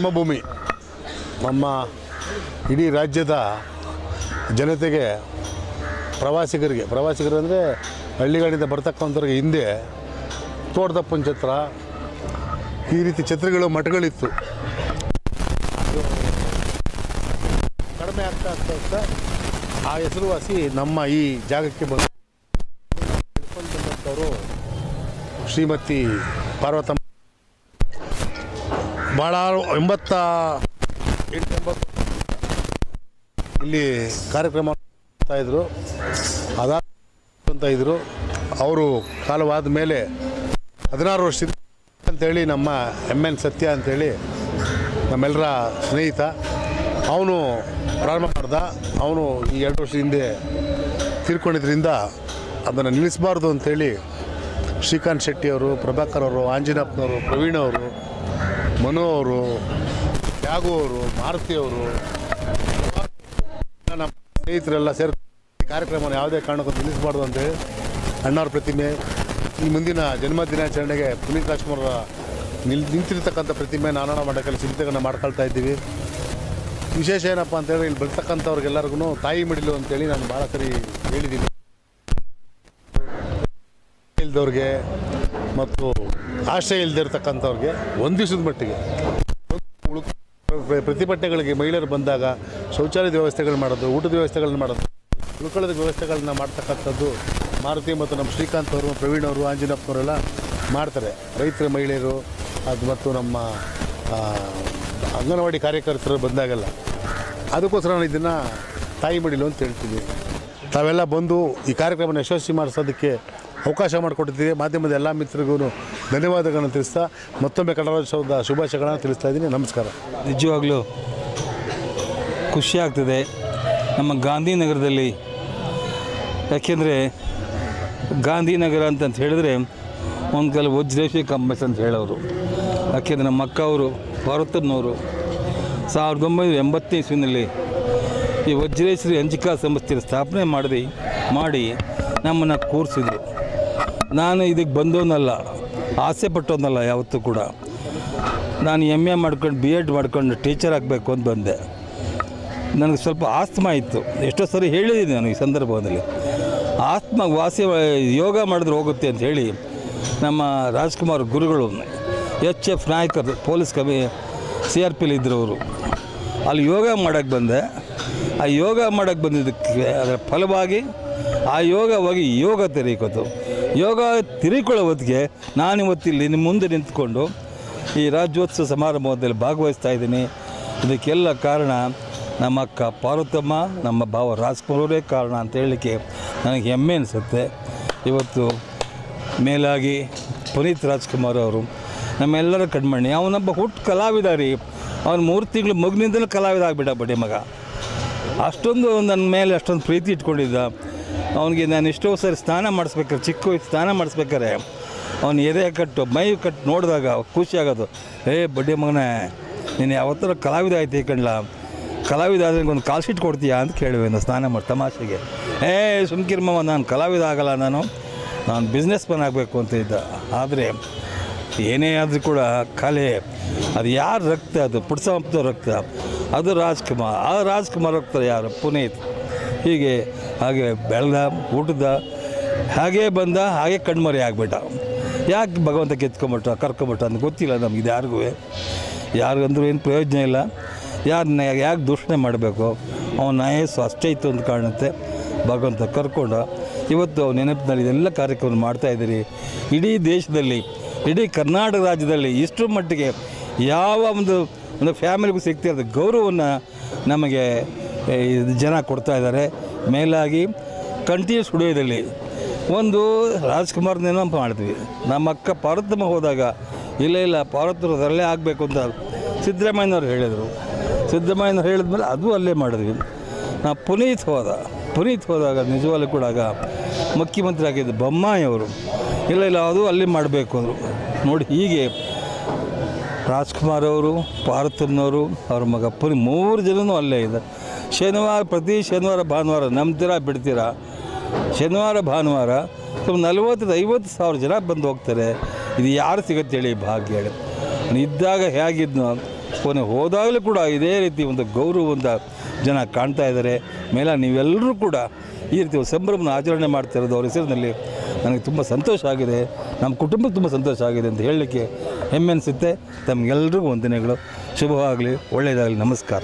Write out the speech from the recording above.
ಕರ್ಮಭೂಮಿ. ನಮ್ಮ ಇಡೀ ರಾಜ್ಯದ ಜನತೆಗೆ, ಪ್ರವಾಸಿಗರು ಅಂದರೆ ಹಳ್ಳಿಗಳಿಂದ ಬರ್ತಕ್ಕಂಥವ್ರಿಗೆ ಹಿಂದೆ ತೋಟದಪ್ಪನ ಛತ್ರ, ಈ ರೀತಿ ಛತ್ರಗಳು, ಮಠಗಳಿತ್ತು. ಕಡಿಮೆ ಆಗ್ತಾ ಆ ಹೆಸರುವಾಸಿ ನಮ್ಮ ಈ ಜಾಗಕ್ಕೆ ಬಂದಂಥವರು ಶ್ರೀಮತಿ ಪಾರ್ವತಮ್ಮ. ಭಾಳ 88 ಇಲ್ಲಿ ಕಾರ್ಯಕ್ರಮ ಮಾಡ್ತಾಯಿದ್ರು. ಅಂತ ಇದ್ದರು. ಅವರು ಕಾಲವಾದ ಮೇಲೆ 16 ವರ್ಷದಿಂದ ಅಂಥೇಳಿ ನಮ್ಮ MN ಸತ್ಯ ಅಂಥೇಳಿ ನಮ್ಮೆಲ್ಲರ ಸ್ನೇಹಿತ, ಅವನು ಪ್ರಾರಂಭ ಮಾಡ್ದ. ಅವನು ಈ 2 ವರ್ಷದ ಹಿಂದೆ ತೀರ್ಕೊಂಡಿದ್ದರಿಂದ ಅದನ್ನು ನಿಲ್ಲಿಸಬಾರ್ದು ಅಂಥೇಳಿ ಶ್ರೀಕಾಂತ್ ಶೆಟ್ಟಿಯವರು, ಪ್ರಭಾಕರ್ ಅವರು, ಆಂಜನಪ್ಪನವರು, ಪ್ರವೀಣ್ ಅವರು, ಮನು ಅವರು, ತ್ಯಾಗು ಅವರು, ಮಾರುತಿಯವರು, ನಮ್ಮ ಸ್ನೇಹಿತರೆಲ್ಲ ಸೇರಿ ಕಾರ್ಯಕ್ರಮವನ್ನು ಯಾವುದೇ ಕಾರಣಕ್ಕೂ ನಿಲ್ಲಿಸಬಾರ್ದು ಅಂತೇಳಿ ಅಣ್ಣವ್ರ ಪ್ರತಿಮೆ, ಈ ಮುಂದಿನ ಜನ್ಮದಿನಾಚರಣೆಗೆ ಪುನೀತ್ ರಾಜ್ಕುಮಾರ್ ನಿಂತಿರ್ತಕ್ಕಂಥ ಪ್ರತಿಮೆ ನಾರಾಯಣ ಮಠದಲ್ಲಿ ಸಿದ್ಧತೆಗಳನ್ನು ಮಾಡ್ಕೊಳ್ತಾ ಇದ್ದೀವಿ. ವಿಶೇಷ ಏನಪ್ಪ ಅಂತೇಳಿ ಇಲ್ಲಿ ಬರ್ತಕ್ಕಂಥವ್ರಿಗೆಲ್ಲರಿಗೂ ತಾಯಿ ಮಿಡಿಲು ಅಂತೇಳಿ ನಾನು ಭಾಳ ಸರಿ ಹೇಳಿದ್ದೀನಿ. ಇಲ್ದವ್ರಿಗೆ ಮತ್ತು ಆಶ್ರಯ ಇಲ್ಲದೆ ಇರ್ತಕ್ಕಂಥವ್ರಿಗೆ ಒಂದು ದಿವಸದ ಮಟ್ಟಿಗೆ ಪ್ರತಿಭಟನೆಗಳಿಗೆ ಮಹಿಳೆಯರು ಬಂದಾಗ ಶೌಚಾಲಯದ ವ್ಯವಸ್ಥೆಗಳು ಮಾಡೋದು, ಊಟದ ವ್ಯವಸ್ಥೆಗಳನ್ನ ಮಾಡೋದು, ಉಳ್ಕೊಳ್ಳೋದ ವ್ಯವಸ್ಥೆಗಳನ್ನ ಮಾಡ್ತಕ್ಕಂಥದ್ದು ಮಾರುತಿ ಮತ್ತು ನಮ್ಮ ಶ್ರೀಕಾಂತ್ ಅವರು, ಪ್ರವೀಣ್ ಅವರು, ಆಂಜನಪ್ಪನವರೆಲ್ಲ ಮಾಡ್ತಾರೆ. ರೈತರ ಮಹಿಳೆಯರು ಅದು ಮತ್ತು ನಮ್ಮ ಅಂಗನವಾಡಿ ಕಾರ್ಯಕರ್ತರು ಬಂದಾಗೆಲ್ಲ ಅದಕ್ಕೋಸ್ಕರ ನಾನು ಇದನ್ನು ತಾಯಿ ಮಡಿಲು ಅಂತ ಹೇಳ್ತೀನಿ. ತಾವೆಲ್ಲ ಬಂದು ಈ ಕಾರ್ಯಕ್ರಮವನ್ನು ಯಶಸ್ವಿ ಮಾಡಿಸೋದಕ್ಕೆ ಅವಕಾಶ ಮಾಡಿಕೊಟ್ಟಿದ್ದೀವಿ. ಮಾಧ್ಯಮದ ಎಲ್ಲ ಮಿತ್ರರಿಗೂ ಧನ್ಯವಾದಗಳನ್ನು ತಿಳಿಸ್ತಾ ಮತ್ತೊಮ್ಮೆ ಕನ್ನಡ ರಾಜ್ಯೋತ್ಸವದ ಶುಭಾಶಯಗಳನ್ನು ತಿಳಿಸ್ತಾ ಇದ್ದೀನಿ. ನಮಸ್ಕಾರ. ನಿಜವಾಗ್ಲೂ ಖುಷಿಯಾಗ್ತದೆ ನಮ್ಮ ಗಾಂಧಿನಗರದಲ್ಲಿ. ಯಾಕೆಂದರೆ ಗಾಂಧಿನಗರ ಅಂತ ಹೇಳಿದ್ರೆ ಒಂದು ಕಾಲ ವಜ್ರೇಶ್ವರಿ ಕಾಂಪ್ಲೆಕ್ಸ್ ಅಂತ ಹೇಳೋರು. ಯಾಕೆಂದರೆ ನಮ್ಮ ಅಕ್ಕ ಅವರು ಭಾರತನವರು 1980ನೇ ಇಸ್ವಿನಲ್ಲಿ ಈ ವಜ್ರೇಶ್ವರಿ ಹಂಚಿಕಾ ಸಂಸ್ಥೆ ಸ್ಥಾಪನೆ ಮಾಡಿ ನಮ್ಮನ್ನು ಕೂರಿಸಿದ್ರು. ನಾನು ಇದಕ್ಕೆ ಬಂದವನಲ್ಲ, ಆಸೆ ಪಟ್ಟವನಲ್ಲ ಯಾವತ್ತೂ ಕೂಡ. ನಾನು MA ಮಾಡ್ಕೊಂಡು BEd ಮಾಡ್ಕೊಂಡು ಟೀಚರ್ ಆಗಬೇಕು ಅಂತ ಬಂದೆ. ನನಗೆ ಸ್ವಲ್ಪ ಆಸ್ತಮಾ ಇತ್ತು. ಎಷ್ಟೋ ಸರಿ ಹೇಳಿದ್ದೀನಿ ನಾನು ಈ ಸಂದರ್ಭದಲ್ಲಿ. ಆತ್ಮ ವಾಸಿ ಯೋಗ ಮಾಡಿದ್ರೆ ಹೋಗುತ್ತೆ ಅಂತ ಹೇಳಿ ನಮ್ಮ ರಾಜ್ಕುಮಾರ್ ಗುರುಗಳು HF ನಾಯಕರು ಪೊಲೀಸ್ CRPಲಿ ಇದ್ದರು ಅವರು. ಅಲ್ಲಿ ಯೋಗ ಮಾಡೋಕ್ಕೆ ಬಂದೆ. ಆ ಯೋಗ ಮಾಡೋಕ್ಕೆ ಬಂದಿದ್ದಕ್ಕೆ ಅದರ ಫಲವಾಗಿ ಆ ಯೋಗವಾಗಿ ಯೋಗ ತಿರುಗಿತು. ಯೋಗ ತಿರುಗಿಕೊಳ್ಳೋ ಹೊತ್ತಿಗೆ ನಾನಿವತ್ತಿಲ್ಲಿ ನಿಮ್ಮ ಮುಂದೆ ನಿಂತ್ಕೊಂಡು ಈ ರಾಜ್ಯೋತ್ಸವ ಸಮಾರಂಭದಲ್ಲಿ ಭಾಗವಹಿಸ್ತಾ ಇದ್ದೀನಿ. ಇದಕ್ಕೆಲ್ಲ ಕಾರಣ ನಮ್ಮ ಅಕ್ಕ ಪಾರ್ವತಮ್ಮ, ನಮ್ಮ ಭಾವ ರಾಜ್ಕುಮಾರ್ ಅವರೇ ಕಾರಣ ಅಂತ ಹೇಳಲಿಕ್ಕೆ ನನಗೆ ಹೆಮ್ಮೆ ಅನಿಸುತ್ತೆ. ಇವತ್ತು ಮೇಲಾಗಿ ಪುನೀತ್ ರಾಜ್ಕುಮಾರ್ ಅವರು ನಮ್ಮೆಲ್ಲರ ಕಣ್ಮಣಿ. ಅವನೊಬ್ಬ ಹುಟ್ಟು ಕಲಾವಿದ ರೀ. ಅವನು 3 ತಿಂಗಳು ಮಗುನಿಂದಲೂ ಕಲಾವಿದ ಆಗಿಬಿಟ್ಟ ಬಡ್ಡಿ ಮಗ. ಅಷ್ಟೊಂದು ನನ್ನ ಮೇಲೆ ಅಷ್ಟೊಂದು ಪ್ರೀತಿ ಇಟ್ಕೊಂಡಿದ್ದ. ಅವನಿಗೆ ನಾನು ಎಷ್ಟೋ ಸರಿ ಸ್ನಾನ ಮಾಡಿಸ್ಬೇಕಾರೆ, ಚಿಕ್ಕ ವಯಸ್ಸು ಸ್ನಾನ ಮಾಡಿಸ್ಬೇಕಾರೆ ಅವನು ಎದೆ ಕಟ್ಟು ಮೈ ಕಟ್ಟು ನೋಡಿದಾಗ ಖುಷಿ ಆಗೋದು. ಬಡ್ಡಿ ಮಗನೇ, ನೀನು ಯಾವತ್ತರ ಕಲಾವಿದ ಆಯ್ತು ಕಣ್ಲ, ಕಲಾವಿದ ಆದರೆ ಒಂದು ಕಾಲ್ ಶೀಟ್ ಕೊಡ್ತೀಯಾ ಅಂತ ಕೇಳುವೆ ನಾನು ಸ್ನಾನ ಮಾಡಿ ತಮಾಷೆಗೆ. ಸುಮ್ಕಿರ್ಮವ, ನಾನು ಕಲಾವಿದ ಆಗಲ್ಲ, ನಾನು ಬಿಸ್ನೆಸ್ ಮ್ಯಾನ್ ಆಗಬೇಕು ಅಂತ ಇದ್ದ. ಆದರೆ ಏನೇ ಆದರೂ ಕೂಡ ಕಲೆ ಅದು ಯಾರ ರಕ್ತ, ಅದು ಪುಟ್ಸಪ್ಪ ರಕ್ತ, ಅದು ರಾಜ್ಕುಮಾರ್. ಆ ರಾಜ್ಕುಮಾರ್ ರಕ್ತ ಯಾರು? ಪುನೀತ್. ಹೀಗೆ ಹಾಗೆ ಬೆಳೆದ, ಊಟದ, ಹಾಗೇ ಬಂದ, ಹಾಗೆ ಕಣ್ಮರೆ ಆಗಿಬಿಟ್ಟ. ಯಾಕೆ ಭಗವಂತ ಕರ್ಕೊಂಬಿಟ್ಟ ಅಂತ ಗೊತ್ತಿಲ್ಲ ನಮಗಿದೆ ಯಾರಿಗಂದ್ರೂ ಏನು ಪ್ರಯೋಜನ ಇಲ್ಲ. ಯಾಕೆ ದೂಷಣೆ ಮಾಡಬೇಕು? ಅವನ ಆಯಸ್ಸು ಅಷ್ಟೇ ಇತ್ತು ಅಂತ ಕಾಣುತ್ತೆ. ಭಗವಂತ ಕರ್ಕೊಂಡು ಇವತ್ತು ನೆನಪಿನಲ್ಲಿ ಇದೆಲ್ಲ ಕಾರ್ಯಕ್ರಮ ಮಾಡ್ತಾಯಿದ್ದೀರಿ. ಇಡೀ ದೇಶದಲ್ಲಿ, ಇಡೀ ಕರ್ನಾಟಕ ರಾಜ್ಯದಲ್ಲಿ ಇಷ್ಟರ ಮಟ್ಟಿಗೆ ಯಾವ ಒಂದು ಫ್ಯಾಮಿಲಿಗೂ ಸಿಗ್ತಿರೋದು ಗೌರವವನ್ನು ನಮಗೆ ಜನ ಕೊಡ್ತಾ ಇದ್ದಾರೆ. ಮೇಲಾಗಿ ಕಂಟಿನ್ಯೂಸ್ ಸ್ಟುಡಿಯೋದಲ್ಲಿ ಒಂದು ರಾಜ್ಕುಮಾರ್ ನೆನಪು ಮಾಡ್ತೀವಿ. ನಮ್ಮ ಅಕ್ಕ ಪಾರ್ವತಮ್ಮ ಹೋದಾಗ ಇಲ್ಲ ಪಾರ್ವತರು ಅದರಲ್ಲೇ ಆಗಬೇಕು ಅಂತ ಸಿದ್ದರಾಮಯ್ಯನವ್ರು ಹೇಳಿದರು. ಸಿದ್ದರಾಮಯ್ಯನವ್ರು ಹೇಳಿದ್ಮೇಲೆ ಅದು ಅಲ್ಲೇ ಮಾಡಿದ್ವಿ. ನಾವು ಪುನೀತ್ ಹೋದಾಗ ನಿಜವಾಗ್ಲೂ ಕೂಡ ಆಗ ಮುಖ್ಯಮಂತ್ರಿ ಆಗಿದ್ದು ಬೊಮ್ಮಾಯಿ ಅವರು ಇಲ್ಲ ಅದು ಅಲ್ಲಿ ಮಾಡಬೇಕು ಅಂದರು. ನೋಡಿ, ಹೀಗೆ ರಾಜ್ಕುಮಾರ್ ಅವರು, ಪಾರ್ವತಮ್ಮನವರು, ಅವ್ರ ಮಗ 3 ಜನನೂ ಅಲ್ಲೇ ಇದೆ. ಪ್ರತಿ ಶನಿವಾರ ಭಾನುವಾರ ನಂಬ್ತೀರಾ ಬಿಡ್ತೀರಾ, ಶನಿವಾರ ಭಾನುವಾರ 40-50 ಸಾವಿರ ಜನ ಬಂದು ಹೋಗ್ತಾರೆ. ಇದು ಯಾರು ಸಿಗುತ್ತೆ ಹೇಳಿ ಭಾಗ್ಯ ಹೇಳಿ. ಇದ್ದಾಗ ಹೇಗಿದ್ನೋ ಕೊನೆ ಹೋದಾಗಲೂ ಕೂಡ ಇದೇ ರೀತಿ ಒಂದು ಗೌರವದಿಂದ ಜನ ಕಾಣ್ತಾ ಇದ್ದಾರೆ. ಮೇಲೆ ನೀವೆಲ್ಲರೂ ಕೂಡ ಈ ರೀತಿ ಸಂಭ್ರಮನ ಆಚರಣೆ ಮಾಡ್ತಾ ಇರೋದು ಅವ್ರ ಹೆಸರಿನಲ್ಲಿ ನನಗೆ ತುಂಬ ಸಂತೋಷ ಆಗಿದೆ. ನಮ್ಮ ಕುಟುಂಬಕ್ಕೆ ತುಂಬ ಸಂತೋಷ ಆಗಿದೆ ಅಂತ ಹೇಳಲಿಕ್ಕೆ ಹೆಮ್ಮೆ ಅನಿಸುತ್ತೆ. ತಮಗೆಲ್ಲರಿಗೂ ವಂದನೆಗಳು. ಶುಭವಾಗಲಿ, ಒಳ್ಳೆಯದಾಗಲಿ. ನಮಸ್ಕಾರ.